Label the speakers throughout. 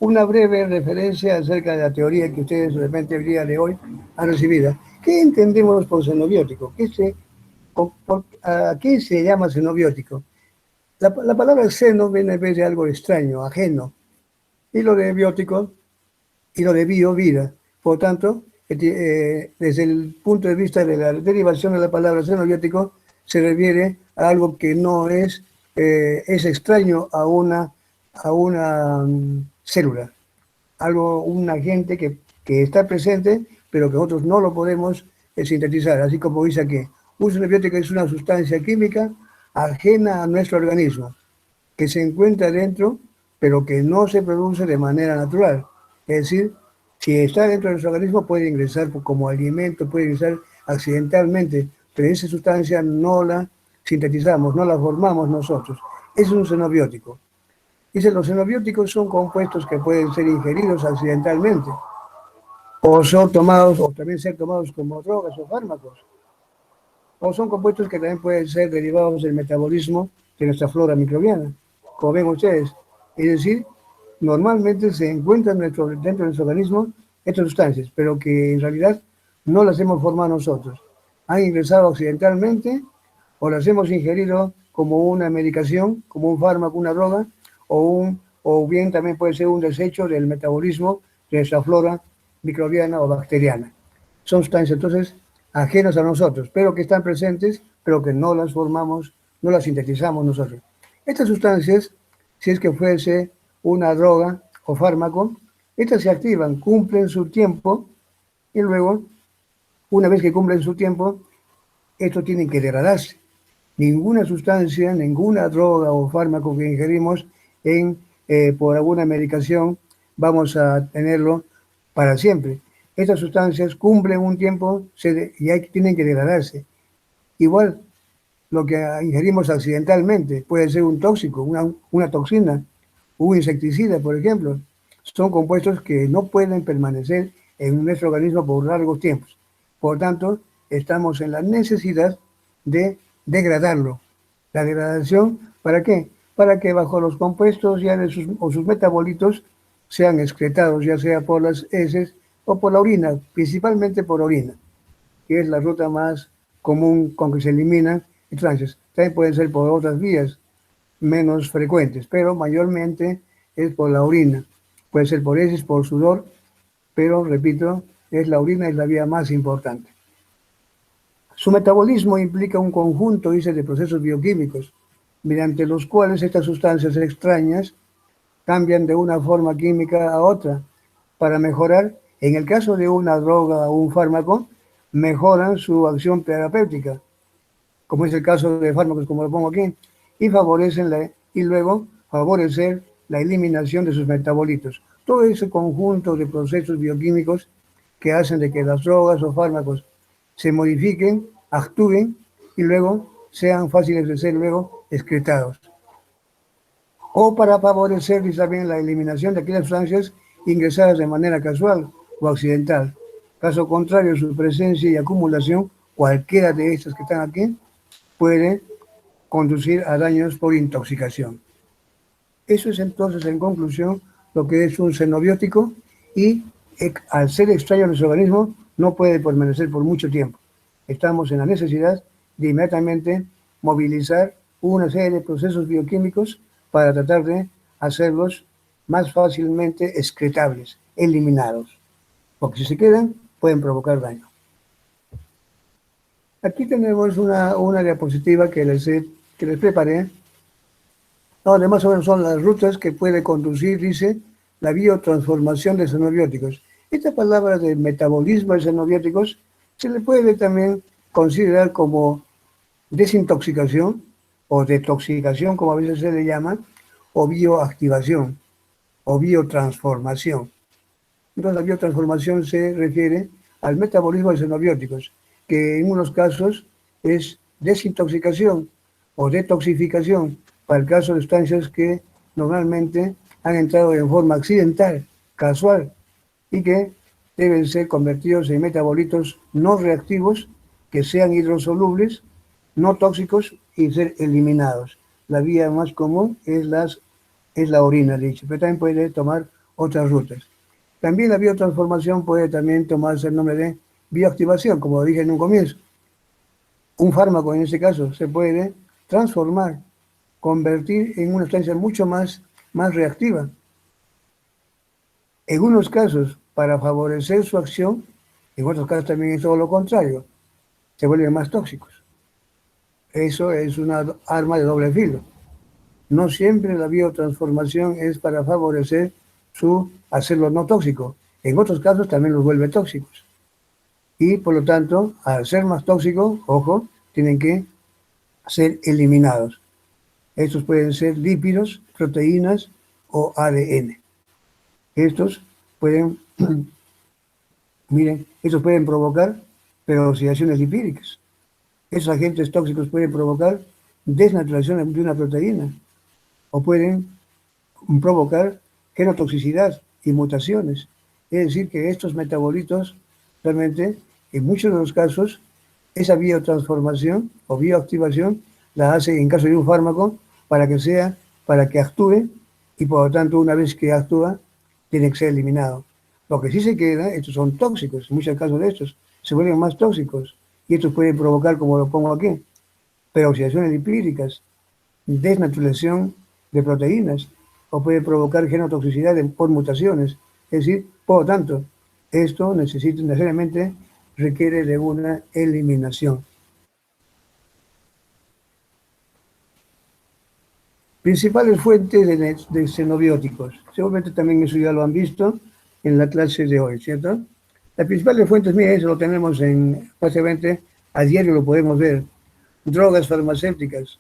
Speaker 1: una breve referencia acerca de la teoría que ustedes de repente el día de hoy han recibido. ¿Qué entendemos por xenobiótico? ¿A qué se llama xenobiótico? La palabra xeno viene en vez de algo extraño, ajeno, y lo de biótico y lo de bio, vida. Por tanto, desde el punto de vista de la derivación de la palabra xenobiótico, se refiere a algo que no es extraño a una célula, un agente que está presente, pero que nosotros no lo podemos sintetizar. Así como dice aquí, un xenobiótico es una sustancia química ajena a nuestro organismo, que se encuentra dentro, pero que no se produce de manera natural. Es decir, si está dentro de nuestro organismo puede ingresar como alimento, puede ingresar accidentalmente, pero esa sustancia no la sintetizamos, no la formamos nosotros. Es un xenobiótico. Dice, los xenobióticos son compuestos que pueden ser ingeridos accidentalmente o son tomados, o también ser tomados como drogas o fármacos, o son compuestos que también pueden ser derivados del metabolismo de nuestra flora microbiana, como ven ustedes. Es decir, normalmente se encuentran dentro de nuestro organismo estas sustancias, pero que en realidad no las hemos formado nosotros. Han ingresado accidentalmente o las hemos ingerido como una medicación, como un fármaco, una droga, o bien también puede ser un desecho del metabolismo de nuestra flora microbiana o bacteriana. Son sustancias entonces ajenas a nosotros, pero que están presentes, pero que no las formamos, no las sintetizamos nosotros. Estas sustancias, si es que fuese una droga o fármaco, estas se activan, cumplen su tiempo y luego, una vez que cumplen su tiempo, estos tienen que degradarse. Ninguna sustancia, ninguna droga o fármaco que ingerimos por alguna medicación vamos a tenerlo para siempre. Estas sustancias cumplen un tiempo y tienen que degradarse. Igual, lo que ingerimos accidentalmente puede ser un tóxico, una toxina, un insecticida, por ejemplo. Son compuestos que no pueden permanecer en nuestro organismo por largos tiempos. Por tanto, estamos en la necesidad de degradarlo. La degradación, ¿para qué? Para que bajo los compuestos ya o sus metabolitos sean excretados, ya sea por las heces o por la orina, principalmente por orina, que es la ruta más común con que se eliminan sustancias. También pueden ser por otras vías menos frecuentes, pero mayormente es por la orina. Puede ser por heces, por sudor, pero repito, la orina es la vía más importante. Su metabolismo implica un conjunto, dice, de procesos bioquímicos, mediante los cuales estas sustancias extrañas cambian de una forma química a otra para mejorar, en el caso de una droga o un fármaco, mejoran su acción terapéutica, como es el caso de fármacos como lo pongo aquí, y luego favorecer la eliminación de sus metabolitos. Todo ese conjunto de procesos bioquímicos que hacen de que las drogas o fármacos se modifiquen, actúen y luego sean fáciles de ser luego excretados. O para favorecer también la eliminación de aquellas sustancias ingresadas de manera casual o accidental. Caso contrario, su presencia y acumulación, cualquiera de estas que están aquí, puede conducir a daños por intoxicación. Eso es entonces, en conclusión, lo que es un xenobiótico y al ser extraño en nuestro organismo no puede permanecer por mucho tiempo. Estamos en la necesidad de inmediatamente movilizar una serie de procesos bioquímicos para tratar de hacerlos más fácilmente excretables, eliminados, porque si se quedan pueden provocar daño. Aquí tenemos una diapositiva que les preparé, donde más o menos son las rutas que puede conducir, dice, la biotransformación de xenobióticos. Esta palabra de metabolismo de xenobióticos se le puede también considerar como desintoxicación o detoxicación, como a veces se le llama, o bioactivación o biotransformación. Entonces la biotransformación se refiere al metabolismo de xenobióticos, que en unos casos es desintoxicación o detoxificación, para el caso de sustancias que normalmente han entrado en forma accidental, casual, y que deben ser convertidos en metabolitos no reactivos, que sean hidrosolubles, no tóxicos y ser eliminados. La vía más común es la orina, dicho, pero también puede tomar otras rutas. También la biotransformación puede también tomarse el nombre de bioactivación, como dije en un comienzo. Un fármaco, en este caso, se puede transformar, convertir en una sustancia mucho más reactiva. En unos casos, para favorecer su acción, en otros casos también es todo lo contrario, se vuelven más tóxicos. Eso es una arma de doble filo. No siempre la biotransformación es para favorecer hacerlo no tóxico. En otros casos también los vuelve tóxicos. Y por lo tanto, al ser más tóxicos, ojo, tienen que ser eliminados. Estos pueden ser lípidos, proteínas o ADN. Estos pueden, miren, estos pueden provocar peroxidaciones lipídicas. Esos agentes tóxicos pueden provocar desnaturación de una proteína o pueden provocar genotoxicidad y mutaciones. Es decir, que estos metabolitos realmente, en muchos de los casos, esa biotransformación o bioactivación la hace en caso de un fármaco para que actúe y por lo tanto una vez que actúa tiene que ser eliminado. Lo que sí se queda, estos son tóxicos, en muchos casos de estos se vuelven más tóxicos y estos pueden provocar, como lo pongo aquí, peroxidaciones lipídicas, desnaturación de proteínas o puede provocar genotoxicidad por mutaciones. Es decir, por lo tanto, esto necesariamente requiere de una eliminación. Principales fuentes de xenobióticos. Seguramente también eso ya lo han visto en la clase de hoy, ¿cierto? Las principales fuentes, mira, eso lo tenemos básicamente a diario lo podemos ver. Drogas farmacéuticas.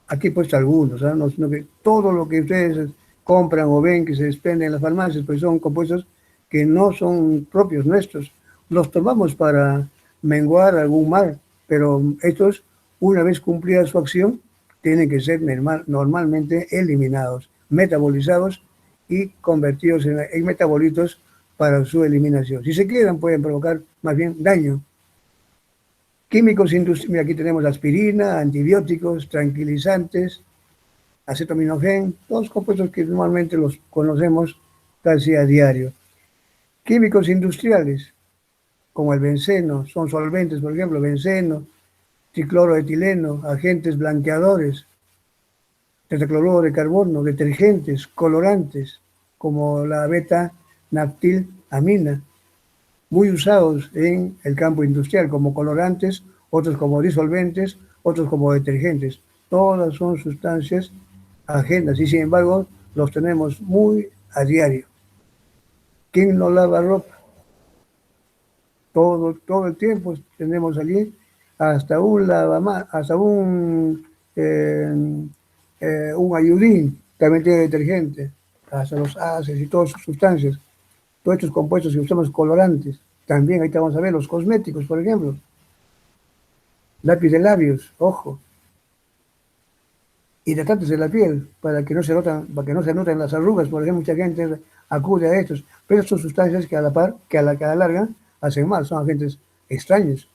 Speaker 1: Aquí he puesto algunos, ¿no? No, sino que todo lo que ustedes compran o ven que se desprende en las farmacias, pues son compuestos que no son propios nuestros. Los tomamos para menguar algún mal, pero estos, una vez cumplida su acción, tienen que ser normalmente eliminados, metabolizados y convertidos en metabolitos para su eliminación. Si se quedan, pueden provocar más bien daño. Químicos industriales, aquí tenemos aspirina, antibióticos, tranquilizantes, acetaminofén, todos compuestos que normalmente los conocemos casi a diario. Químicos industriales, como el benceno, son solventes, por ejemplo, benceno, tricloroetileno, agentes blanqueadores, tetracloruro de carbono, detergentes, colorantes, como la beta-naftilamina, muy usados en el campo industrial como colorantes, otros como disolventes, otros como detergentes. Todas son sustancias ajenas y sin embargo los tenemos muy a diario. ¿Quién no lava ropa? Todo el tiempo tenemos allí hasta un ayudín también tiene detergente, hasta los haces y todas sus sustancias. Todos estos compuestos que usamos colorantes. También ahí vamos a ver los cosméticos, por ejemplo. Lápiz de labios, ojo. Hidratantes de la piel, para que no se noten las arrugas. Por ejemplo, mucha gente acude a estos. Pero son sustancias que a la larga hacen mal, son agentes extraños.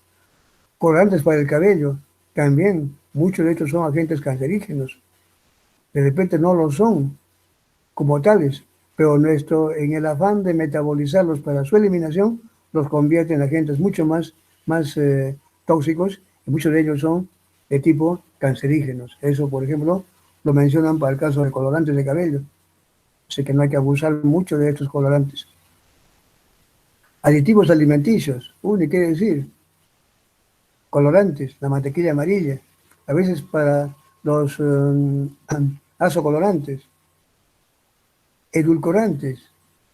Speaker 1: Colorantes para el cabello, también. Muchos de estos son agentes cancerígenos. De repente no lo son como tales, pero en el afán de metabolizarlos para su eliminación, los convierte en agentes mucho más tóxicos y muchos de ellos son de tipo cancerígenos. Eso, por ejemplo, lo mencionan para el caso de colorantes de cabello. Así que no hay que abusar mucho de estos colorantes. Aditivos alimenticios, ¿qué quiere decir? Colorantes, la mantequilla amarilla, a veces para los azocolorantes, edulcorantes,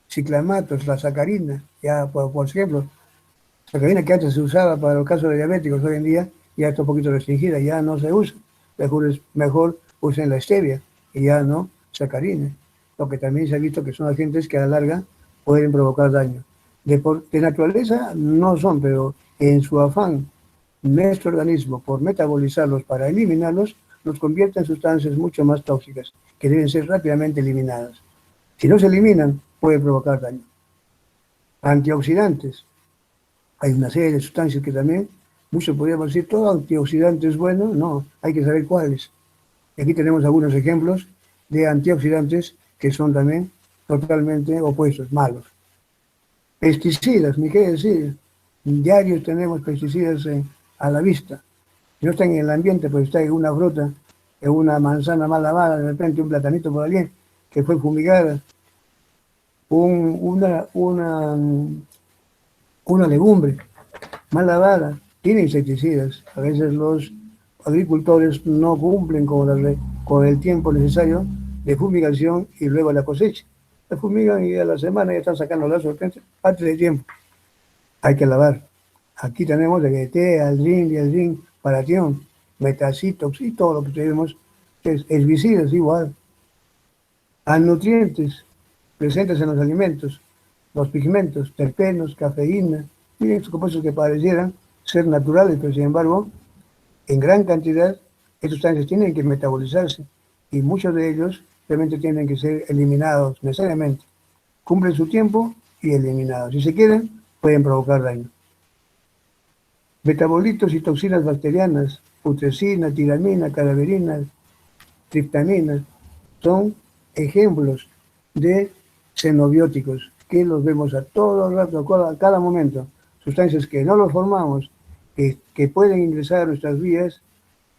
Speaker 1: ciclamatos, la sacarina, ya por ejemplo, sacarina que antes se usaba para los casos de diabéticos, hoy en día ya está un poquito restringida, ya no se usa. Mejor usen la stevia y ya no sacarina. Lo que también se ha visto que son agentes que a la larga pueden provocar daño. De naturaleza no son, pero en su afán, nuestro organismo, por metabolizarlos para eliminarlos, los convierte en sustancias mucho más tóxicas, que deben ser rápidamente eliminadas. Si no se eliminan, puede provocar daño. Antioxidantes. Hay una serie de sustancias que también, muchos podríamos decir, todo antioxidante es bueno. No, hay que saber cuáles. Aquí tenemos algunos ejemplos de antioxidantes que son también totalmente opuestos, malos. Pesticidas, ni qué decir. Diarios tenemos pesticidas a la vista. Si no están en el ambiente, pues está en una fruta, en una manzana mal lavada, de repente un platanito por allí, que fue fumigada, una legumbre mal lavada, tiene insecticidas. A veces los agricultores no cumplen con el tiempo necesario de fumigación y luego la cosecha. La fumigan y a la semana ya están sacando las sorpresas antes de tiempo. Hay que lavar. Aquí tenemos DDT, Aldrin, Paratión, Metacitox y todo lo que tenemos es herbicidas igual. A nutrientes presentes en los alimentos, los pigmentos, terpenos, cafeína, y estos compuestos que parecieran ser naturales, pero sin embargo, en gran cantidad, estos sustancias tienen que metabolizarse y muchos de ellos realmente tienen que ser eliminados necesariamente. Cumplen su tiempo y eliminados. Si se quieren, pueden provocar daño. Metabolitos y toxinas bacterianas, putrescina, tiramina, cadaverina, triptamina, son ejemplos de xenobióticos que los vemos a todo rato, a cada momento. Sustancias que no los formamos, que pueden ingresar a nuestras vías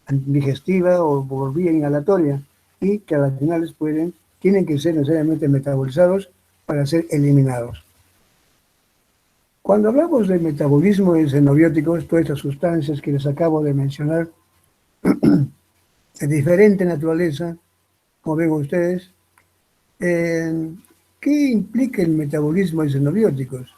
Speaker 1: digestivas o por vía inhalatoria y que a las finales tienen que ser necesariamente metabolizados para ser eliminados. Cuando hablamos de metabolismo de xenobióticos, todas estas sustancias que les acabo de mencionar, de diferente naturaleza, como ven ustedes, ¿qué implica el metabolismo de xenobióticos?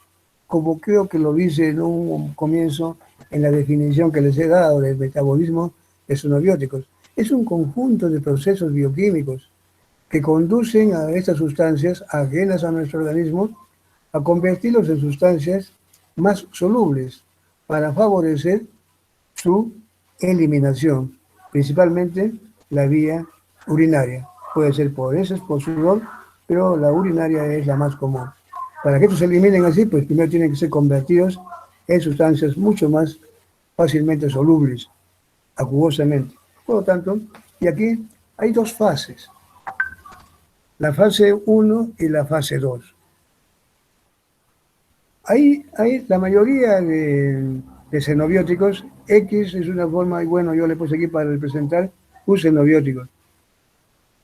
Speaker 1: Como creo que lo dice en un comienzo en la definición que les he dado del metabolismo de xenobióticos. Es un conjunto de procesos bioquímicos que conducen a estas sustancias ajenas a nuestro organismo a convertirlos en sustancias más solubles para favorecer su eliminación, principalmente la vía urinaria. Puede ser por heces, por sudor, pero la urinaria es la más común. Para que estos se eliminen así, pues primero tienen que ser convertidos en sustancias mucho más fácilmente solubles, acuosamente. Por lo tanto, y aquí hay dos fases, la fase 1 y la fase 2. Hay la mayoría de xenobióticos, X es una forma, y bueno, yo le puse aquí para representar un xenobiótico.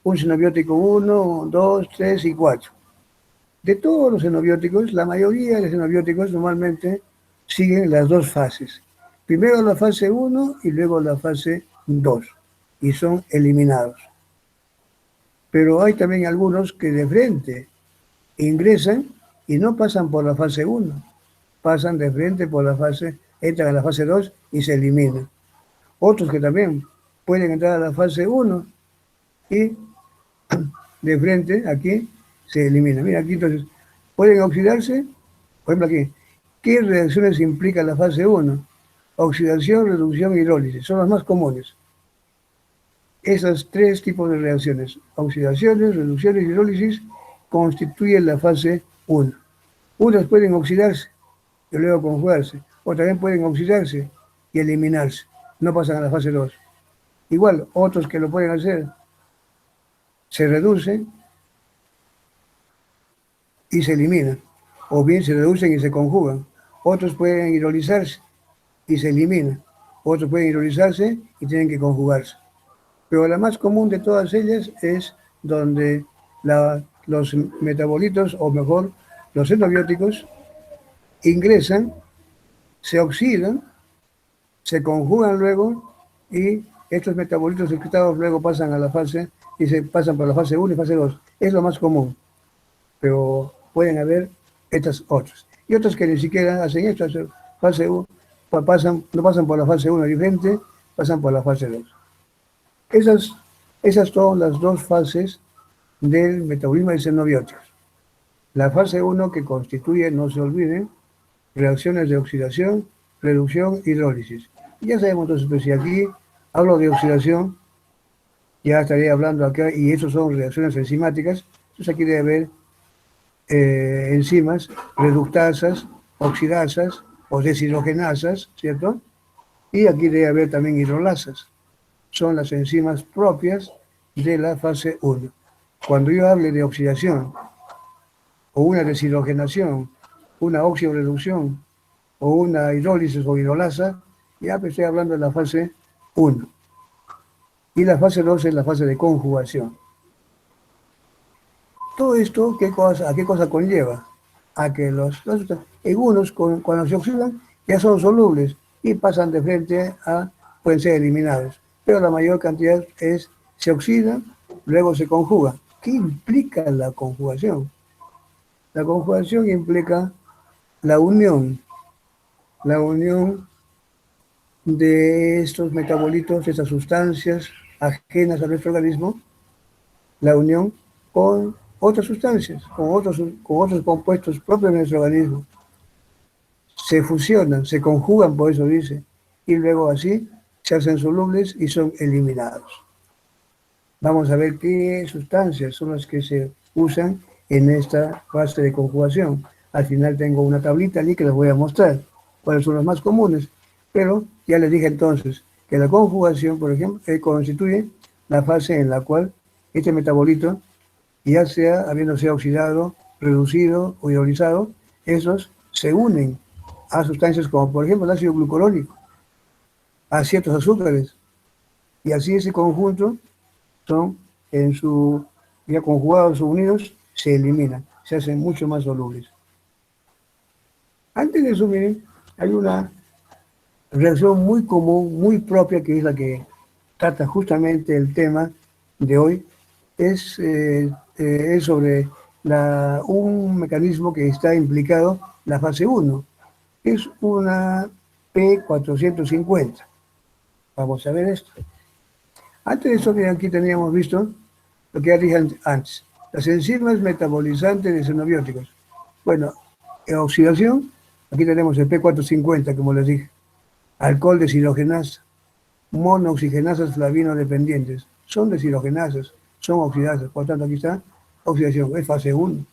Speaker 1: Un xenobiótico 1, 2, 3 y 4. De todos los xenobióticos, la mayoría de los xenobióticos normalmente siguen las dos fases. Primero la fase 1 y luego la fase 2, y son eliminados. Pero hay también algunos que de frente ingresan y no pasan por la fase 1, pasan de frente por la fase, entran a la fase 2 y se eliminan. Otros que también pueden entrar a la fase 1 y de frente aquí se eliminan. Mira, aquí entonces pueden oxidarse, por ejemplo aquí, ¿qué reacciones implica la fase 1? Oxidación, reducción y hidrólisis, son las más comunes. Esos tres tipos de reacciones, oxidaciones, reducciones y hidrólisis, constituyen la fase 1. Unas pueden oxidarse y luego conjugarse, o también pueden oxidarse y eliminarse, no pasan a la fase 2. Igual, otros que lo pueden hacer, se reducen y se eliminan, o bien se reducen y se conjugan. Otros pueden hidrolizarse y se eliminan, otros pueden hidrolizarse y tienen que conjugarse. Pero la más común de todas ellas es donde los metabolitos, o mejor, los xenobióticos, ingresan, se oxidan, se conjugan luego y estos metabolitos excitados luego pasan a la fase y se pasan por la fase 1 y fase 2. Es lo más común, pero pueden haber estas otras. Y otras que ni siquiera hacen esto, fase 1, no pasan por la fase 1 diferente, pasan por la fase 2. Esas son las dos fases del metabolismo de xenobióticos. La fase 1 que constituye, no se olviden, reacciones de oxidación, reducción, hidrólisis. Ya sabemos entonces, pues si aquí hablo de oxidación, ya estaría hablando acá, y eso son reacciones enzimáticas, entonces aquí debe haber enzimas reductasas, oxidasas o deshidrogenasas, ¿cierto? Y aquí debe haber también hidrolasas. Son las enzimas propias de la fase 1. Cuando yo hable de oxidación o una deshidrogenación, una oxidorreducción, o una hidrólisis o hidrolasa, ya pues estoy hablando de la fase 1. Y la fase 2 es la fase de conjugación. Todo esto, ¿a qué cosa conlleva? A que en unos, cuando se oxidan, ya son solubles y pasan de frente pueden ser eliminados. Pero la mayor cantidad se oxidan, luego se conjugan. ¿Qué implica la conjugación? La conjugación implica la unión de estos metabolitos, de estas sustancias ajenas a nuestro organismo, la unión con otras sustancias, con otros compuestos propios de nuestro organismo. Se fusionan, se conjugan, por eso dice, y luego así se hacen solubles y son eliminados. Vamos a ver qué sustancias son las que se usan en esta fase de conjugación. Al final tengo una tablita allí que les voy a mostrar cuáles son las más comunes, pero ya les dije entonces que la conjugación, por ejemplo, constituye la fase en la cual este metabolito, ya sea habiéndose oxidado, reducido o hidrolizado, esos se unen a sustancias como por ejemplo el ácido glucurónico, a ciertos azúcares, y así ese conjunto son ya conjugados o unidos, se eliminan, se hacen mucho más solubles. Antes de eso, miren, hay una reacción muy común, muy propia, que es la que trata justamente el tema de hoy, es sobre un mecanismo que está implicado en la fase 1. Es una P450. Vamos a ver esto. Antes de eso, aquí teníamos visto lo que ya dije antes, las enzimas metabolizantes de xenobióticos. Bueno, en oxidación, aquí tenemos el P450, como les dije, alcohol deshidrogenasa, monooxigenasas flavino-dependientes, son deshidrogenasas, son oxidasas, por tanto aquí está oxidación, es fase 1.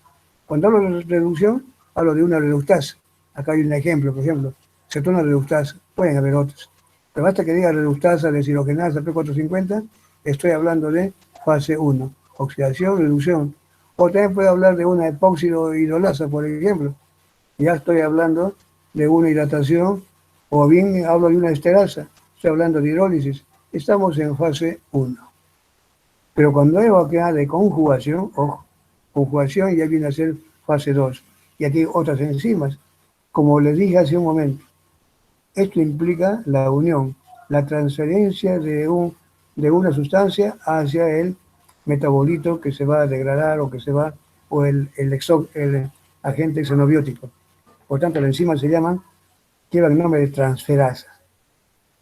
Speaker 1: Cuando hablo de reducción, hablo de una reductasa. Acá hay un ejemplo, por ejemplo, cetona reductasa, pueden haber otras. Pero basta que diga reductasa, deshidrogenasa, P450, estoy hablando de fase 1, oxidación, reducción. O también puedo hablar de una epóxido hidrolasa, por ejemplo. Ya estoy hablando de una hidratación, o bien hablo de una esterasa, estoy hablando de hidrólisis. Estamos en fase 1. Pero cuando hay acá de conjugación, ojo, conjugación ya viene a ser fase 2. Y aquí otras enzimas. Como les dije hace un momento, esto implica la unión, la transferencia de una sustancia hacia el metabolito que se va a degradar o el agente xenobiótico. Por tanto, las enzimas llevan el nombre de transferasa,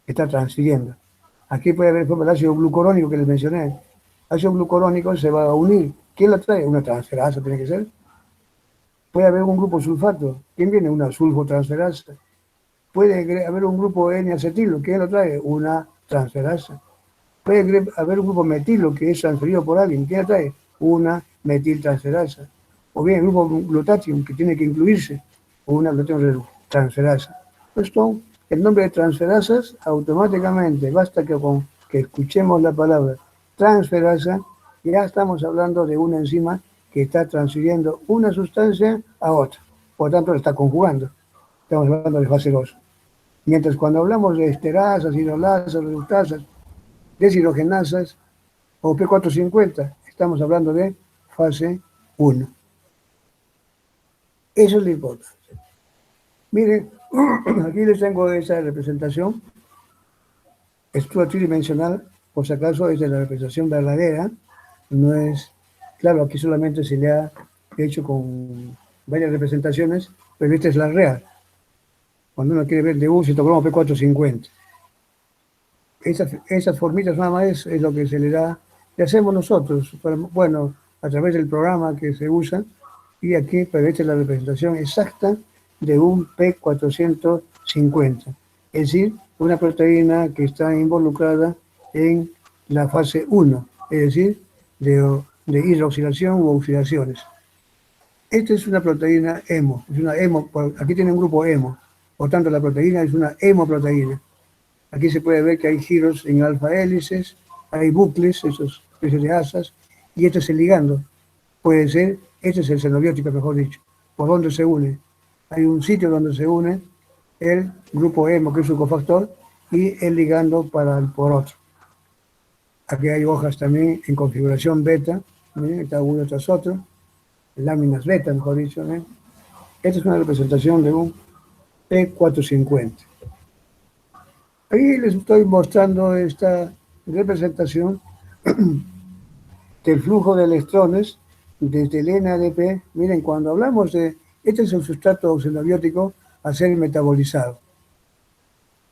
Speaker 1: que está transfiriendo. Aquí puede haber, por ejemplo, el ácido glucurónico que les mencioné. El ácido glucurónico se va a unir. ¿Quién la trae? Una transferasa tiene que ser. Puede haber un grupo sulfato. ¿Quién viene? Una sulfotransferasa. Puede haber un grupo N-acetilo. ¿Quién lo trae? Una transferasa. Puede haber un grupo metilo que es transferido por alguien. ¿Quién lo trae? Una metiltransferasa. O bien el grupo glutatión que tiene que incluirse. Una glutatión transferasa. Esto, el nombre de transferasas, automáticamente, basta que escuchemos la palabra transferasa, ya estamos hablando de una enzima que está transfiriendo una sustancia a otra. Por tanto, la está conjugando. Estamos hablando de fase 2. Mientras cuando hablamos de esterasas, hidrolasas, reductasas, deshidrogenasas o P450, estamos hablando de fase 1. Eso es lo importante. Miren, aquí les tengo esa representación. Estructura tridimensional, por si acaso, es de la representación verdadera. No es, claro, aquí solamente se le ha hecho con varias representaciones, pero esta es la real. Cuando uno quiere ver de un citocromo P450. Esas formitas nada más es lo que se le da, le hacemos nosotros, bueno, a través del programa que se usa, y aquí, pero esta es la representación exacta de un P450, es decir, una proteína que está involucrada en la fase 1, es decir, de hidroxilación u oxidaciones. Esta es una proteína hemo, aquí tiene un grupo hemo, por tanto la proteína es una hemoproteína. Aquí se puede ver que hay giros en alfa hélices, hay bucles, esos especies de asas, y esto es el ligando. Puede ser Este es el xenobiótico, mejor dicho. ¿Por dónde se une? Hay un sitio donde se une el grupo hemo, que es un cofactor, y el ligando por otro. Aquí hay hojas también en configuración beta, está uno tras otro, láminas beta, mejor dicho. Esta es una representación de un P450. Ahí les estoy mostrando esta representación del flujo de electrones desde el NADP. Miren, cuando hablamos de, este es el sustrato xenobiótico a ser metabolizado.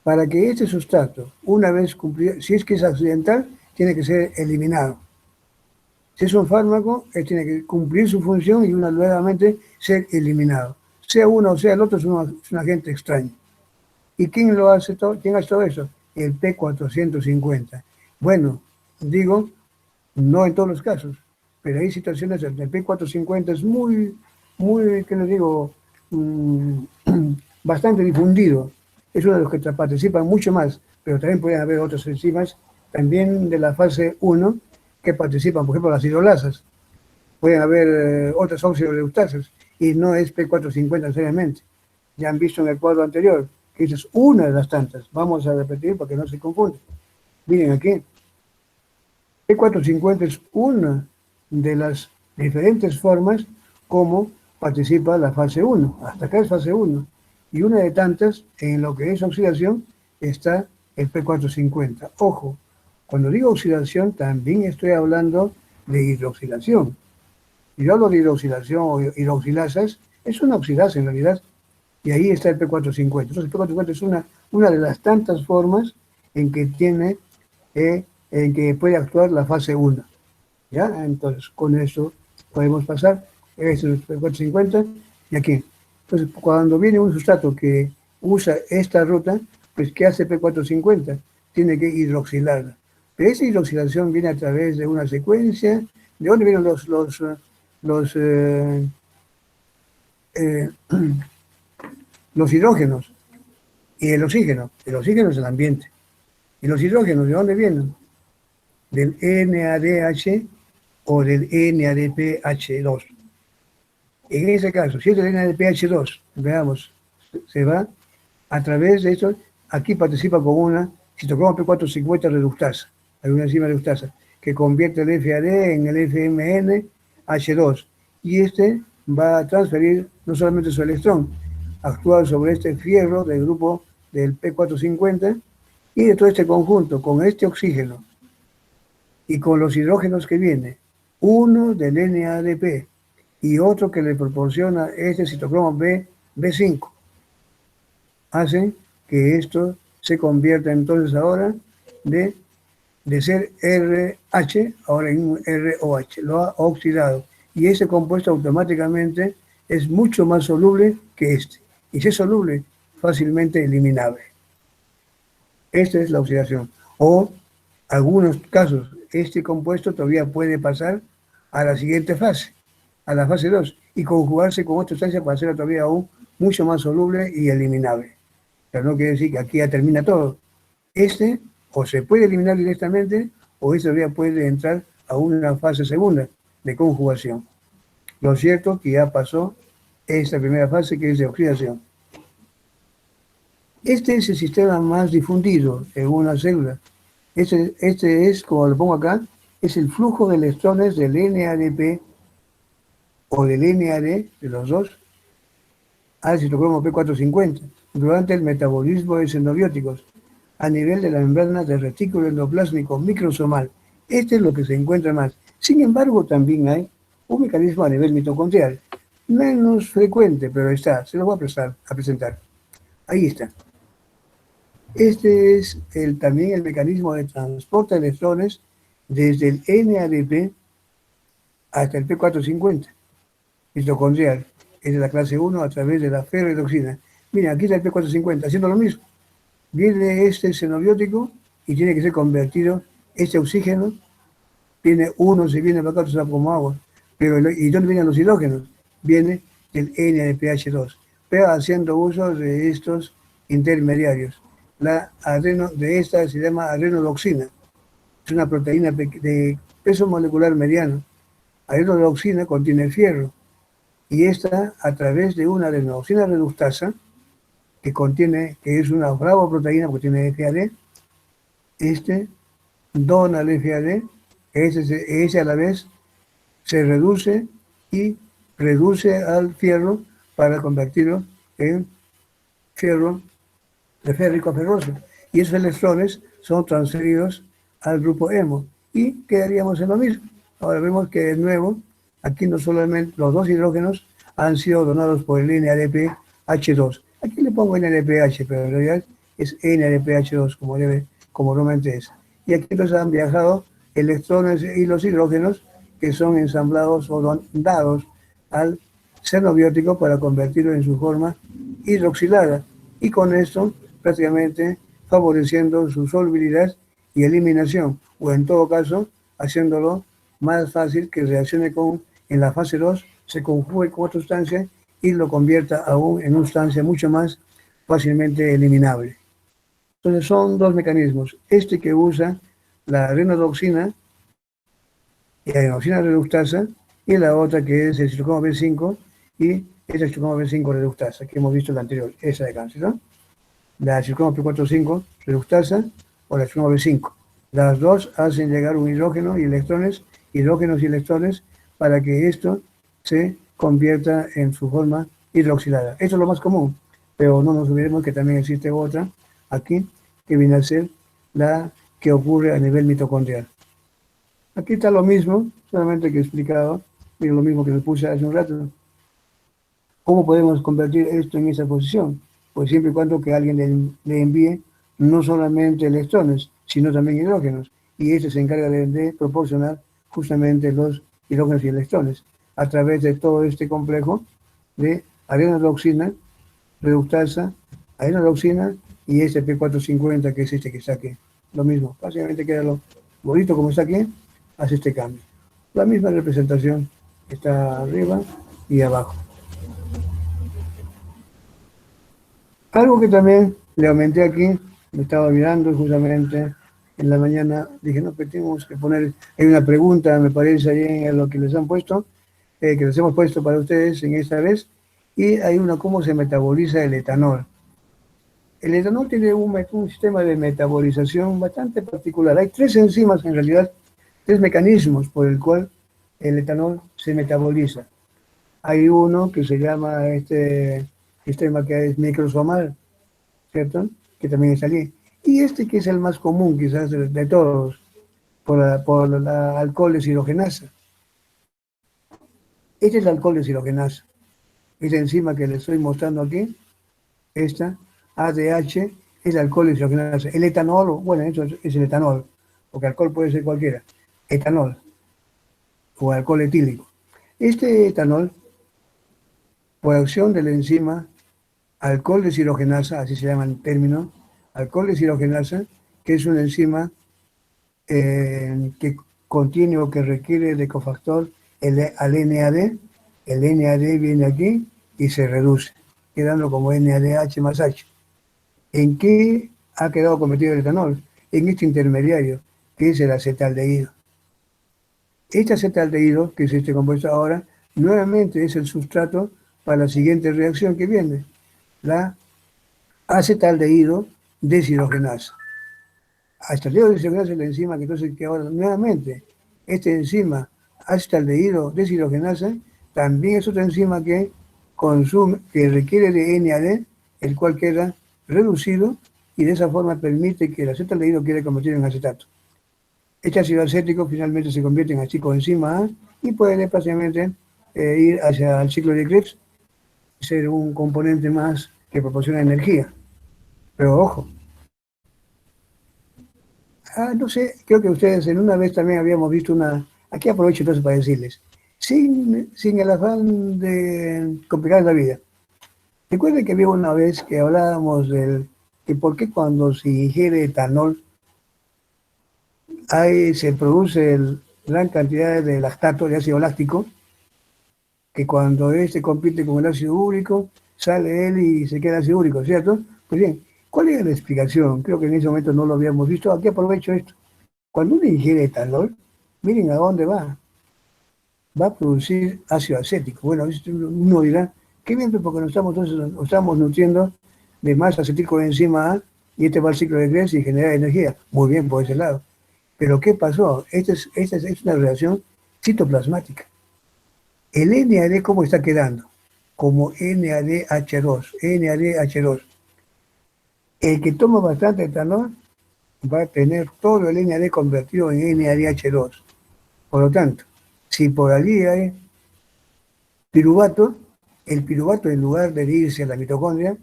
Speaker 1: Para que este sustrato, una vez cumplido, si es que es accidental, tiene que ser eliminado. Si es un fármaco, él tiene que cumplir su función y nuevamente ser eliminado. Sea uno o sea el otro, es un agente extraño. ¿Y quién lo hace todo? ¿Quién hace todo eso? El P450. Bueno, digo, no en todos los casos, pero hay situaciones donde el P450 es muy, ¿qué les digo? Bastante difundido. Es uno de los que participan mucho más, pero también pueden haber otras enzimas, también de la fase 1, que participan, por ejemplo, las hidrolasas. Pueden haber otras oxidorreductasas, y no es P450 necesariamente. Ya han visto en el cuadro anterior, que esa es una de las tantas. Vamos a repetir para que no se confunda. Miren aquí. P450 es una de las diferentes formas como participa la fase 1. Hasta acá es fase 1. Y una de tantas, en lo que es oxidación, está el P450. Ojo, cuando digo oxidación, también estoy hablando de hidroxilación. Y yo hablo de hidroxilación o hidroxilasas, es una oxidasa en realidad, y ahí está el P450. Entonces el P450 es una de las tantas formas en que en que puede actuar la fase 1. ¿Ya? Entonces, con eso podemos pasar. Este es el P450 y aquí. Entonces, cuando viene un sustrato que usa esta ruta, pues ¿qué hace P450? Tiene que hidroxilarla. Pero esa hidroxilación viene a través de una secuencia. ¿De dónde vienen los hidrógenos y el oxígeno? El oxígeno es el ambiente. ¿Y los hidrógenos de dónde vienen? Del NADH o del NADPH2. En ese caso, si es del NADPH2, veamos, se va a través de esto, aquí participa con una citocromo P450 reductasa, hay una enzima reductasa, que convierte el FAD en el FMNH2, y este va a transferir no solamente su electrón, actúa sobre este fierro del grupo del P450, y de todo este conjunto, con este oxígeno, y con los hidrógenos que viene, uno del NADP y otro que le proporciona este citocromo B5, hacen que esto se convierta entonces ahora de ser RH, ahora en un ROH, lo ha oxidado. Y ese compuesto automáticamente es mucho más soluble que este. Y si es soluble, fácilmente eliminable. Esta es la oxidación. O, algunos casos, este compuesto todavía puede pasar a la siguiente fase, a la fase 2, y conjugarse con otra sustancia para hacerla todavía aún mucho más soluble y eliminable. Pero no quiere decir que aquí ya termina todo. Este o se puede eliminar directamente o este todavía puede entrar a una fase segunda de conjugación. Lo cierto es que ya pasó esta primera fase, que es de oxidación. Este es el sistema más difundido en una célula. Este es, como lo pongo acá, es el flujo de electrones del NADP o del NAD, de los dos, al citocromo P450, durante el metabolismo de xenobióticos, a nivel de la membrana del retículo endoplásmico microsomal. Este es lo que se encuentra más. Sin embargo, también hay un mecanismo a nivel mitocondrial, menos frecuente, pero está, se lo voy a presentar. Ahí está. Este es también el mecanismo de transporte de electrones desde el NADP hasta el P450, mitocondrial. Es de la clase 1 a través de la ferrohidroxina. Miren, aquí está el P450, haciendo lo mismo. Viene este xenobiótico y tiene que ser convertido, este oxígeno, tiene uno, se viene para acá, se como agua. Pero, ¿y dónde vienen los hidrógenos? Viene del NADPH2, pero haciendo uso de estos intermediarios. De esta se llama adrenodoxina. Es una proteína de peso molecular mediano. Adrenodoxina contiene fierro y esta a través de una adenosina reductasa que es una flavoproteína porque tiene FAD, dona el FAD, ese a la vez se reduce y reduce al fierro para convertirlo en fierro de férrico a ferroso. Y esos electrones son transferidos al grupo hemo y quedaríamos en lo mismo. Ahora vemos que de nuevo, aquí no solamente los dos hidrógenos han sido donados por el NADPH2. Aquí le pongo NADPH, pero en realidad es NADPH2 como normalmente es. Y aquí entonces han viajado electrones y los hidrógenos que son ensamblados o dados al seno biótico para convertirlo en su forma hidroxilada. Y con esto prácticamente favoreciendo su solubilidad y eliminación, o en todo caso, haciéndolo más fácil que reaccione en la fase 2, se conjugue con otra sustancia y lo convierta aún en una sustancia mucho más fácilmente eliminable. Entonces son dos mecanismos, este que usa la renodoxina y la adenosina reductasa, y la otra que es el citocromo B5 y esa citocromo B5 reductasa, que hemos visto en la anterior, esa de cáncer, ¿no? La citocromo P45 reductasa o la citocromo B5. Las dos hacen llegar un hidrógeno y electrones, hidrógenos y electrones, para que esto se convierta en su forma hidroxilada. Esto es lo más común, pero no nos olvidemos que también existe otra aquí, que viene a ser la que ocurre a nivel mitocondrial. Aquí está lo mismo, solamente que he explicado, miren lo mismo que les puse hace un rato. ¿Cómo podemos convertir esto en esa posición? Pues siempre y cuando que alguien le envíe no solamente electrones, sino también hidrógenos. Y este se encarga de proporcionar justamente los hidrógenos y electrones a través de todo este complejo de adenosina, reductasa, adenosina y este P450 que es este que está aquí. Lo mismo, básicamente queda lo bonito como está aquí, hace este cambio. La misma representación está arriba y abajo. Algo que también le aumenté aquí, me estaba mirando justamente en la mañana, dije, no, pero tenemos que poner, hay una pregunta, me parece, ahí en lo que les han puesto, que les hemos puesto para ustedes en esta vez, y hay una, ¿cómo se metaboliza el etanol? El etanol tiene un sistema de metabolización bastante particular. Hay tres enzimas, en realidad, tres mecanismos por el cual el etanol se metaboliza. Hay uno que se llama este sistema que es microsomal, ¿cierto? Que también está allí. Y este que es el más común quizás de todos, por la alcohol deshidrogenasa. Este es el alcohol deshidrogenasa. Esta enzima que les estoy mostrando aquí, esta, ADH, es alcohol deshidrogenasa. El etanol, bueno, eso es el etanol, porque alcohol puede ser cualquiera. Etanol, o alcohol etílico. Este etanol, por acción de la enzima alcohol deshidrogenasa, así se llama el término, alcohol deshidrogenasa, que es una enzima que contiene o que requiere de cofactor al NAD. El NAD viene aquí y se reduce, quedando como NADH más H. ¿En qué ha quedado convertido el etanol? En este intermediario, que es el acetaldehído. Este acetaldehído, que es este compuesto ahora, nuevamente es el sustrato para la siguiente reacción que viene, la acetaldehído deshidrogenasa. Acetaldehído deshidrogenasa es la enzima que entonces que ahora nuevamente esta enzima acetaldehído deshidrogenasa también es otra enzima que consume, que requiere de NAD, el cual queda reducido y de esa forma permite que el acetaldehído quede convertido en acetato. Este ácido acético finalmente se convierte en coenzima A y puede prácticamente ir hacia el ciclo de Krebs, ser un componente más que proporciona energía. Pero ojo, no sé, creo que ustedes en una vez también habíamos visto una, aquí aprovecho entonces para decirles, sin el afán de complicar la vida. Recuerden que había una vez que hablábamos de por qué cuando se ingiere etanol se produce gran cantidad de lactato, de ácido láctico, que cuando este compite con el ácido úrico, sale él y se queda ácido úrico, ¿cierto? Pues bien, ¿cuál era la explicación? Creo que en ese momento no lo habíamos visto. Aquí aprovecho esto. Cuando uno ingiere etanol, miren a dónde va. va a producir ácido acético. Bueno, uno dirá, qué bien, porque nos estamos nutriendo de más acetilcoenzima A y este va al ciclo de Krebs y genera energía. Muy bien por ese lado. Pero ¿qué pasó? Esta es una reacción citoplasmática. El NAD, ¿cómo está quedando? Como NADH2, NADH2. El que toma bastante etanol va a tener todo el NAD convertido en NADH2. Por lo tanto, si por allí hay piruvato, el piruvato en lugar de irse a la mitocondria,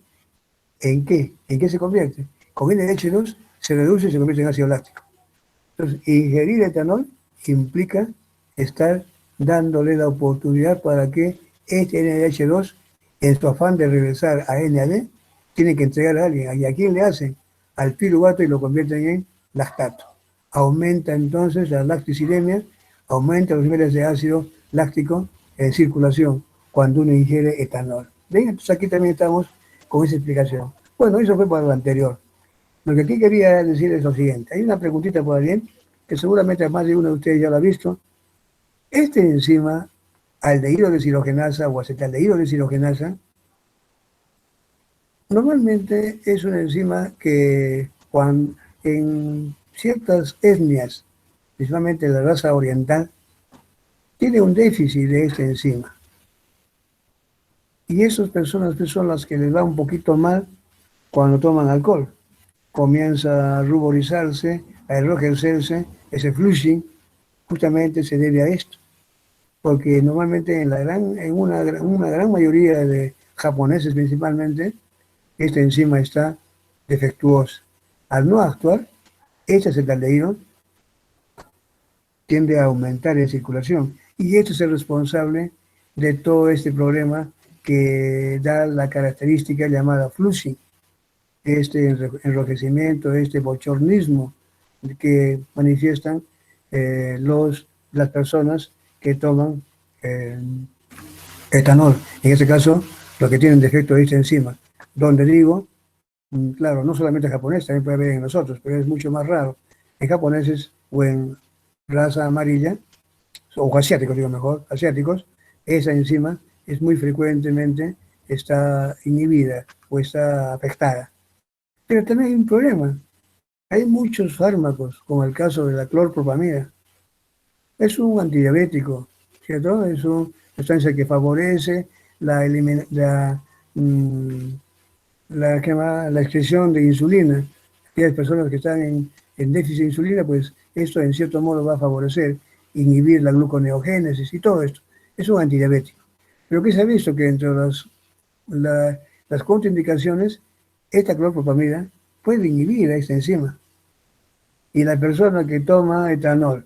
Speaker 1: ¿en qué? ¿En qué se convierte? Con NADH2 se reduce y se convierte en ácido láctico. Entonces, ingerir etanol implica estar dándole la oportunidad para que este NADH2, en su afán de regresar a NAD, tiene que entregar a alguien. ¿Y a quién le hacen? Al piruvato y lo convierten en lactato. Aumenta entonces la lacticidemia, aumenta los niveles de ácido láctico en circulación cuando uno ingiere etanol. ¿Ven? Entonces aquí también estamos con esa explicación. Bueno, eso fue para lo anterior. Lo que aquí quería decir es lo siguiente. Hay una preguntita por ahí, que seguramente más de uno de ustedes ya lo ha visto. Este enzima, aldehído deshidrogenasa o acetaldehído deshidrogenasa, normalmente es una enzima que en ciertas etnias, principalmente la raza oriental, tiene un déficit de esta enzima. Y esas personas son las que les va un poquito mal cuando toman alcohol. Comienza a ruborizarse, a enrojecerse, ese flushing, justamente se debe a esto. Porque normalmente en una gran mayoría de japoneses principalmente, esta enzima está defectuosa. Al no actuar, este acetaldehído tiende a aumentar en circulación. Y esto es el responsable de todo este problema que da la característica llamada flushing, este enrojecimiento, este bochornismo que manifiestan las personas que toman etanol. En este caso, los que tienen defecto de esta enzima. Donde digo, claro, no solamente en japonés, también puede haber en nosotros, pero es mucho más raro. En japoneses o en raza amarilla, o asiáticos, digo mejor, asiáticos, esa enzima es muy frecuentemente está inhibida o está afectada. Pero también hay un problema. Hay muchos fármacos, como el caso de la clorpropamida. Es un antidiabético, ¿cierto? Es una sustancia que favorece mm, la excreción de insulina. Aquellas personas que están en déficit de insulina, pues esto en cierto modo va a favorecer, inhibir la gluconeogénesis y todo esto. Es un antidiabético. Pero que se ha visto que entre las contraindicaciones, esta clorpropamida puede inhibir a esta enzima. Y la persona que toma etanol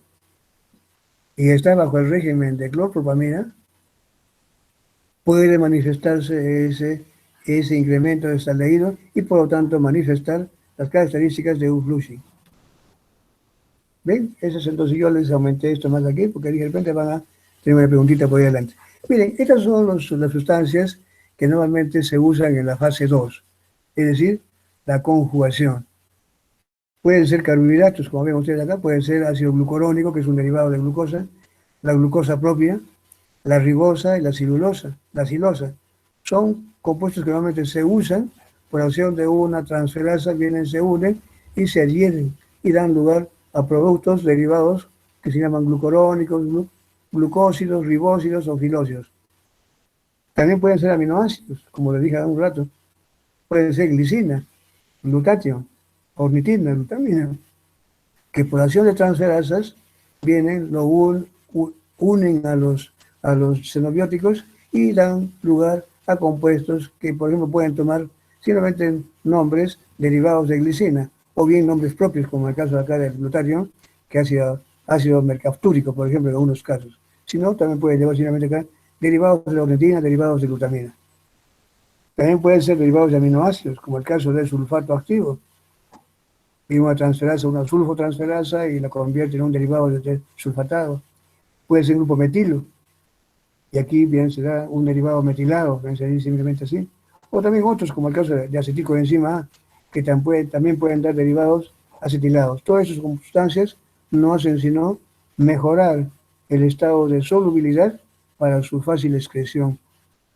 Speaker 1: y está bajo el régimen de clorpropamida, puede manifestarse ese incremento de estaldehído y por lo tanto manifestar las características de un flushing. ¿Ven? Eso es, entonces yo les aumenté esto más aquí porque de repente van a tener una preguntita por ahí adelante. Miren, estas son las sustancias que normalmente se usan en la fase 2, es decir, la conjugación. Pueden ser carbohidratos, como ven ustedes acá, pueden ser ácido glucurónico, que es un derivado de glucosa, la glucosa propia, la ribosa y la celulosa, la silosa. Son compuestos que normalmente se usan por acción de una transferasa, vienen, se unen y se adhieren y dan lugar a productos derivados que se llaman glucurónicos, glucósidos, ribósidos o filósidos. También pueden ser aminoácidos, como les dije hace un rato. Puede ser glicina, glutatión, ornitina, glutamina, que por acción de transferasas vienen, unen a los xenobióticos y dan lugar a compuestos que, por ejemplo, pueden tomar simplemente nombres derivados de glicina, o bien nombres propios, como el caso de acá del glutatión, que ha sido ácido mercaftúrico, por ejemplo, en algunos casos. Si no, también puede llevar simplemente acá derivados de ornitina, derivados de glutamina. También pueden ser derivados de aminoácidos, como el caso del sulfato activo, y una transferasa, una sulfotransferasa, y la convierte en un derivado de sulfatado. Puede ser grupo metilo, y aquí bien será un derivado metilado, que se dice simplemente así. O también otros, como el caso de acetilcoenzima A, que también pueden dar derivados acetilados. Todas esas sustancias no hacen sino mejorar el estado de solubilidad para su fácil excreción.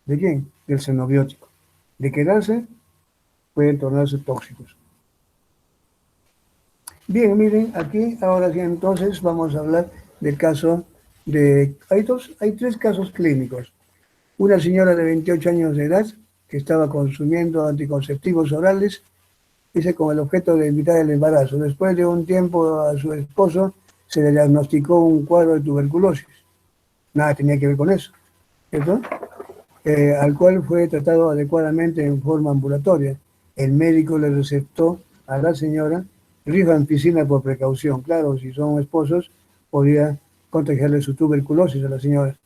Speaker 1: ¿De quién? Del xenobiótico. De quedarse, pueden tornarse tóxicos. Bien, miren, aquí ahora sí entonces vamos a hablar del caso de... Hay tres casos clínicos. Una señora de 28 años de edad que estaba consumiendo anticonceptivos orales, dice con el objeto de evitar el embarazo. Después de un tiempo a su esposo se le diagnosticó un cuadro de tuberculosis. Nada tenía que ver con eso, ¿cierto? Al cual fue tratado adecuadamente en forma ambulatoria. El médico le recetó a la señora rifampicina por precaución. Claro, si son esposos, podría contagiarle su tuberculosis a la señora,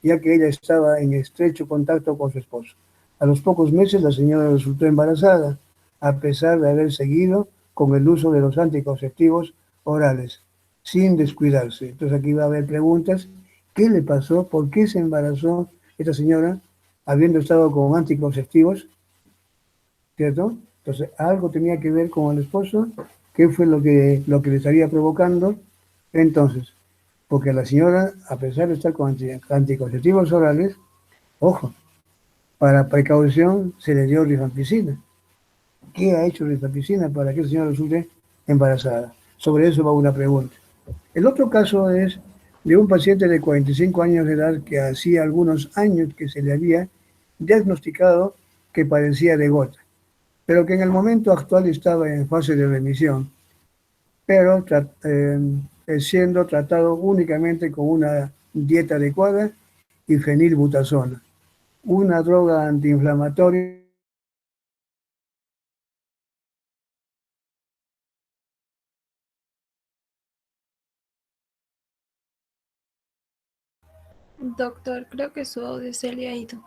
Speaker 1: ya que ella estaba en estrecho contacto con su esposo. A los pocos meses la señora resultó embarazada, a pesar de haber seguido con el uso de los anticonceptivos orales, sin descuidarse. Entonces aquí va a haber preguntas. ¿Qué le pasó? ¿Por qué se embarazó esta señora habiendo estado con anticonceptivos? ¿Cierto? Entonces algo tenía que ver con el esposo. ¿Qué fue lo que le estaría provocando? Entonces, porque la señora, a pesar de estar con anticonceptivos orales, ojo, para precaución se le dio rifampicina. ¿Qué ha hecho rifampicina para que la señora resulte embarazada? Sobre eso va una pregunta. El otro caso es de un paciente de 45 años de edad que hacía algunos años que se le había diagnosticado que padecía de gota, pero que en el momento actual estaba en fase de remisión, pero siendo tratado únicamente con una dieta adecuada y fenilbutazona, una droga antiinflamatoria.
Speaker 2: Doctor, creo que su audio se le ha ido.